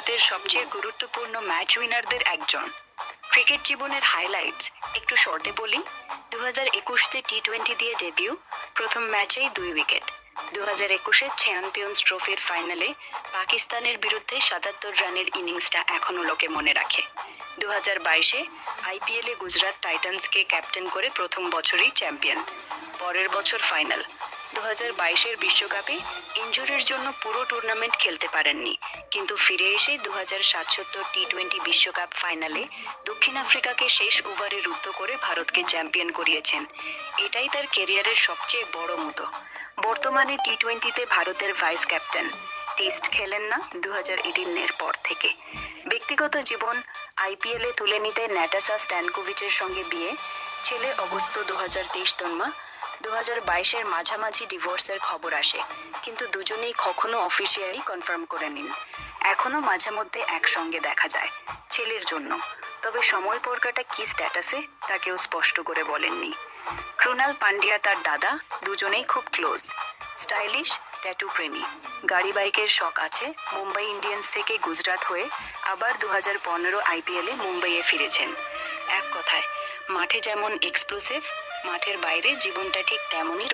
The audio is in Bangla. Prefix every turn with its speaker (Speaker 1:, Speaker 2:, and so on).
Speaker 1: ভারতের সবচেয়ে গুরুত্বপূর্ণ ম্যাচ উইনারদের একজন। ক্রিকেট জীবনের হাইলাইটস একটু শর্টে বলি। 2021-তে টি-20 দিয়ে ডেবিউ, প্রথম ম্যাচেই 2 উইকেট। 2021-এর চ্যাম্পিয়ন্স ট্রফির ফাইনালে পাকিস্তানের বিরুদ্ধে 77 রানের ইনিংসটা এখনো লোকে মনে রাখে। 2022-এ আইপিএলে গুজরাট টাইটান্সকে ক্যাপ্টেন করে প্রথম বছরই চ্যাম্পিয়ন। পরের বছর ফাইনাল। 2022-এর বিশ্বকাপে ইনজুরির জন্য পুরো টুর্নামেন্ট খেলতে পারেননি, কিন্তু ফিরে এসে 2077 টি-20 বিশ্বকাপ ফাইনালে দক্ষিণ আফ্রিকাকে শেষ ওভারে রুদ্ধ করে ভারতকে চ্যাম্পিয়ন করিয়েছেন। এটাই তার ক্যারিয়ারের সবচেয়ে বড় মুহূর্ত। বর্তমানে টি-20-তে ভারতের ভাইস ক্যাপ্টেন। টেস্ট খেলেন না 2018-এর পর থেকে। ব্যক্তিগত জীবন, আইপিএলে তুলে নিতে ন্যাটাসা স্ট্যানকোভিচের সঙ্গে বিয়ে, ছেলে অগস্ত 2023 জন্ম। 2022-এর মাঝামাঝি ডিভোর্সের খবর আসে, কিন্তু দুজনেই কখনো অফিসিয়ালি কনফার্ম করে নিন। এখনো মাঝে মধ্যে একসঙ্গে দেখা যায় ছেলের জন্য, তবে সময় পরকাটা কি স্ট্যাটাসে তা কেউ স্পষ্ট করে বলেননি। ক্রুনাল পান্ডিয়া তার দাদা, দুজনেই খুব ক্লোজ। স্টাইলিশ, ট্যাটু প্রেমী, গাড়ি বাইকের শখ আছে। মুম্বাই ইন্ডিয়ান্স থেকে গুজরাট হয়ে আবার 2015 আইপিএলে মুম্বাইয়ে ফিরেছেন। এক কথায়, মাঠে যেমন এক্সপ্লোসিভ, মাঠের বাইরে জীবনটা ঠিক তেমনই।